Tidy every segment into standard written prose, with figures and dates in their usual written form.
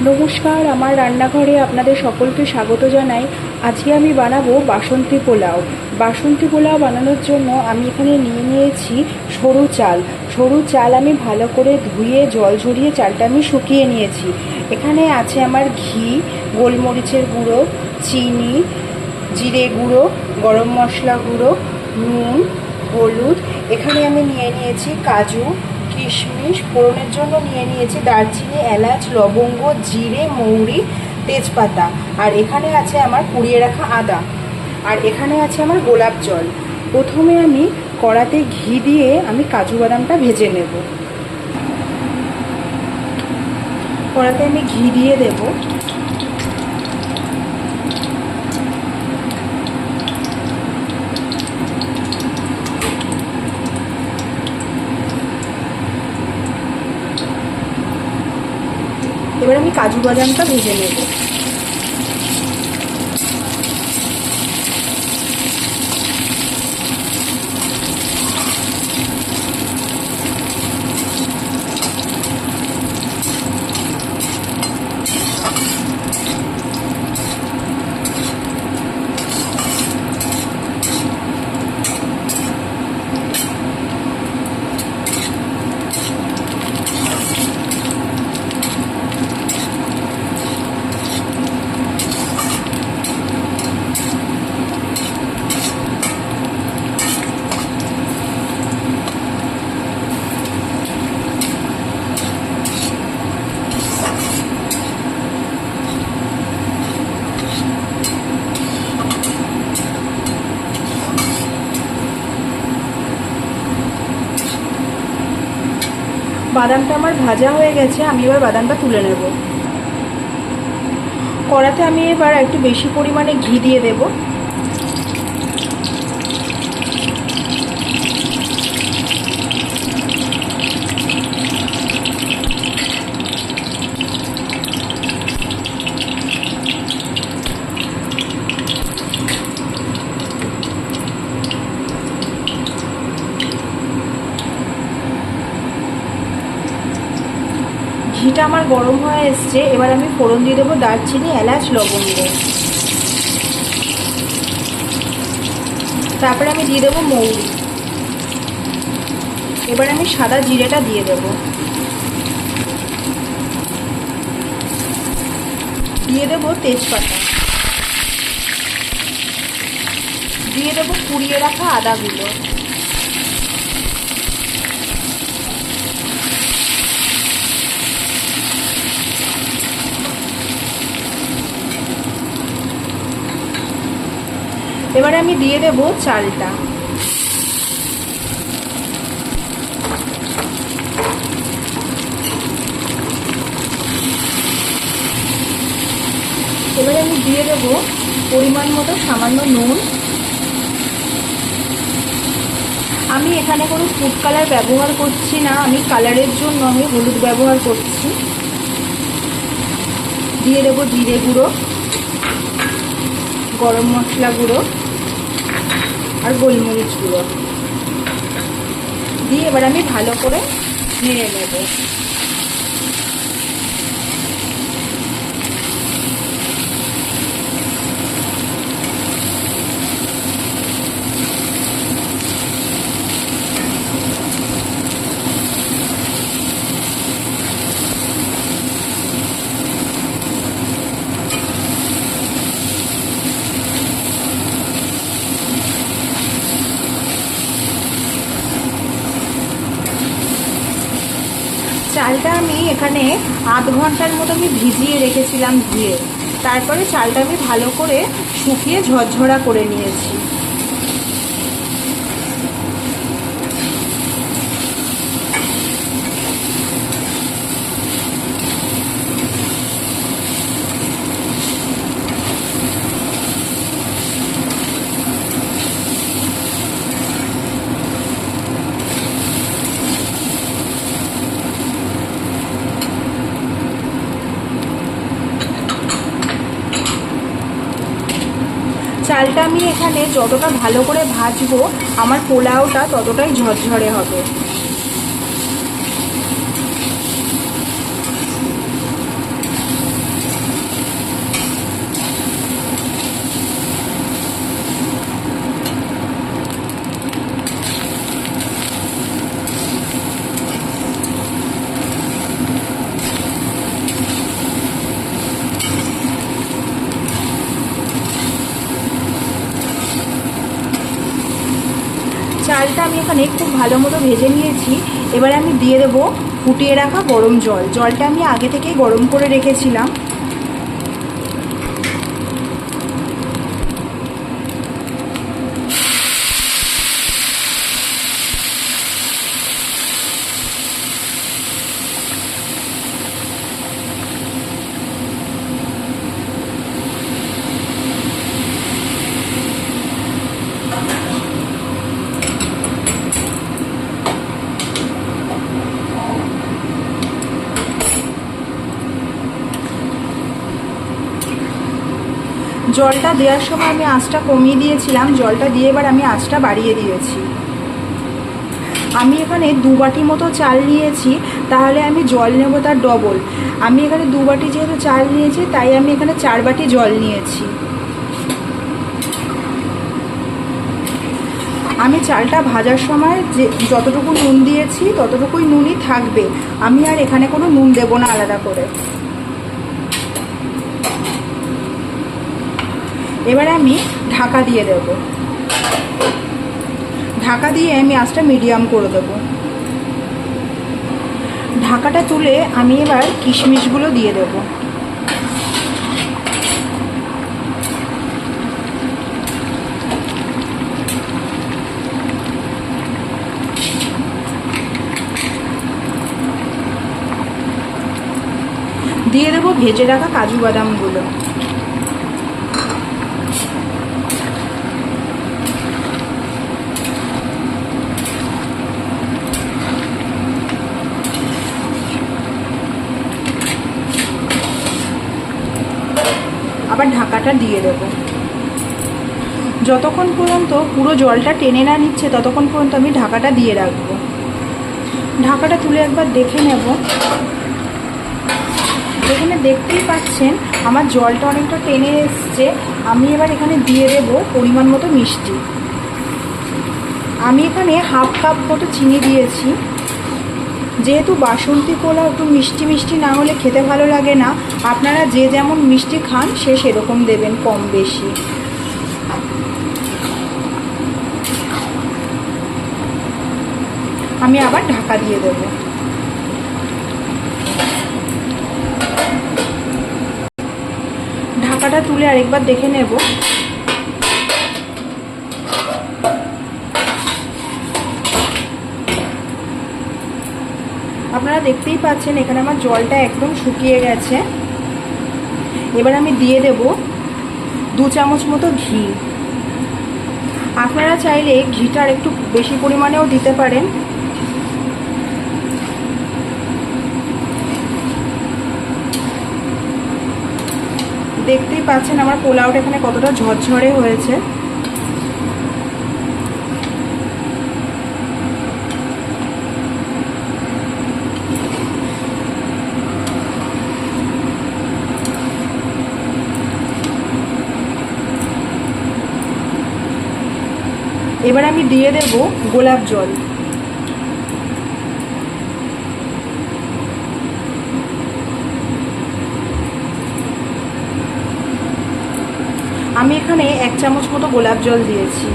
নমস্কার, আমার রান্নাঘরে আপনাদের সকলকে স্বাগত জানাই। আজকে আমি বানাবো বাসন্তী পোলাও। বাসন্তী পোলাও বানানোর জন্য আমি এখানে নিয়ে নিয়েছি সরু চাল। সরু চাল আমি ভালো করে ধুয়ে জল ঝরিয়ে চালটা আমি শুকিয়ে নিয়েছি। এখানে আছে আমার ঘি, গোলমরিচের গুঁড়ো, চিনি, জিরে গুঁড়ো, গরম মশলা গুঁড়ো, নুন, হলুদ। এখানে আমি নিয়ে নিয়েছি কাজু, কিশমিশ, ফোড়নের জন্য নিয়ে নিয়েছি দারচিনি, এলাচ, লবঙ্গ, জিরে, মৌরি, তেজপাতা। আর এখানে আছে আমার কুড়িয়ে রাখা আদা। আর এখানে আছে আমার গোলাপ জল। প্রথমে আমি কড়াতে ঘি দিয়ে আমি কাজু বাদামটা ভেজে নেব। কড়াতে আমি ঘি দিয়ে দেব। এবার আমি কাজু বাদামটা ভেজে নেব। বাদামটা আমার ভাজা হয়ে গেছে, আমি এবার বাদামটা তুলে নেব। কড়াতে আমি এবার একটু বেশি পরিমাণে ঘি দিয়ে দেব। ঘিটা আমার গরম হয়ে এসছে। এবার আমি ফোড়ন দিয়ে দেবো দারচিনি, এলাচ, লবঙ্গ। তারপরে আমি দিয়ে দেবো মৌরি। এবার আমি সাদা জিরেটা দিয়ে দেবো। দিয়ে দেবো তেজপাতা। দিয়ে দেবো কুড়িয়ে রাখা আদাগুলো। এবারে আমি দিয়ে দেব চালটা। এবারে আমি দিয়ে দেব পরিমাণ মতো সামান্য নুন। আমি এখানে কোনো ফুড কালার ব্যবহার করছি না, আমি কালারের জন্য আমি হলুদ ব্যবহার করছি। দিয়ে দেব জিরে গুঁড়ো, গরম মশলা গুঁড়ো আর গোলমরিচ গুঁড়ো দিয়ে এবার আমি ভালো করে নেড়ে নেব। চালটা আমি এখানে আধ ঘন্টার মতো আমি ভিজিয়ে রেখেছিলাম ধুয়ে। তারপরে চালটা আমি ভালো করে শুকিয়ে ঝরঝরা করে নিয়েছি। চালটা আমি এখানে যতটা ভালো করে ভাজবো আমার পোলাওটা ততটাই ঝরঝরে হবে। আমি এখানে খুব ভালো মতো ভেজে নিয়েছি। এবারে আমি দিয়ে দেবো ফুটিয়ে রাখা গরম জল। জলটা আমি আগে থেকেই গরম করে রেখেছিলাম। জলটা দেওয়ার সময় আমি আঁচটা কমিয়ে দিয়েছিলাম, জলটা দিয়ে এবার আমি আঁচটা বাড়িয়ে দিয়েছি। আমি এখানে 2 বাটি মতো চাল নিয়েছি, তাহলে আমি জল নেব তার ডবল। আমি এখানে 2 বাটি যেহেতু চাল নিয়েছি, তাই আমি এখানে 4 বাটি জল নিয়েছি। আমি চালটা ভাজার সময় যে যতটুকু নুন দিয়েছি ততটুকুই নুনই থাকবে, আমি আর এখানে কোনো নুন দেব না আলাদা করে। এবারে আমি ঢাকা দিয়ে দেব। ঢাকা দিয়ে আমি আঁচটা মিডিয়াম করে দেব। ঢাকাটা তুলে আমি এবার কিশমিশগুলো দিয়ে দেব। দিয়ে দেবো ভেজে রাখা কাজু বাদামগুলো। আবার ঢাকাটা দিয়ে দেব। যতক্ষণ পর্যন্ত পুরো জলটা টেনে না নিচ্ছে ততক্ষণ পর্যন্ত আমি ঢাকাটা দিয়ে রাখবো। ঢাকাটা তুলে একবার দেখে নেব। এখানে দেখতেই পাচ্ছেন আমার জলটা অনেকটা টেনে এসছে। আমি এবার এখানে দিয়ে দেব পরিমাণ মতো মিষ্টি। আমি এখানে হাফ কাপ মতো চিনি দিয়েছি। যেহেতু বাসন্তী পোলাও একটু মিষ্টি মিষ্টি না হলে খেতে ভালো লাগে না, আপনারা যে যেমন মিষ্টি খান সে সেরকম দেবেন, কম বেশি। আমি আবার ঢাকা দিয়ে দেব। ঢাকাটা তুলে আরেকবার দেখে নেব। আপনারা দেখতেই পাচ্ছেন এখানে আমার জলটা একদম শুকিয়ে গেছে। এবার আমি দিয়ে দেব 2 চামচ মতো ঘি। আপনারা চাইলে ঘিটা আর একটু বেশি পরিমাণেও দিতে পারেন। দেখতেই পাচ্ছেন আমার পোলাওটা এখানে কতটা ঝরঝরে হয়েছে। এবার আমি দিয়ে দেব গোলাপ জল। আমি এখানে 1 চামচ মতো গোলাপ জল দিয়েছি।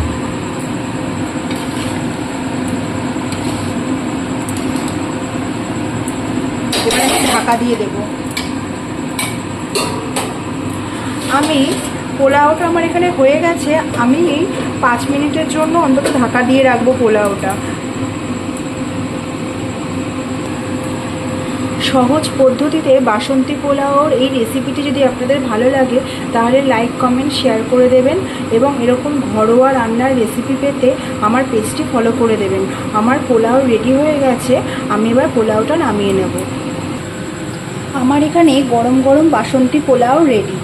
এবার আমি ঢাকা দিয়ে দেব। আমি পোলাওটা আমার এখানে হয়ে গেছে। আমি 5 মিনিটের জন্য অন্তত ঢাকা দিয়ে রাখবো পোলাওটা। সহজ পদ্ধতিতে বাসন্তী পোলাওর এই রেসিপিটি যদি আপনাদের ভালো লাগে তাহলে লাইক কমেন্ট শেয়ার করে দেবেন এবং এরকম ঘরোয়া রান্নার রেসিপি পেতে আমার পেজটি ফলো করে দেবেন। আমার পোলাও রেডি হয়ে গেছে, আমি এবার পোলাওটা নামিয়ে নেব। আমার এখানে গরম গরম বাসন্তী পোলাও রেডি।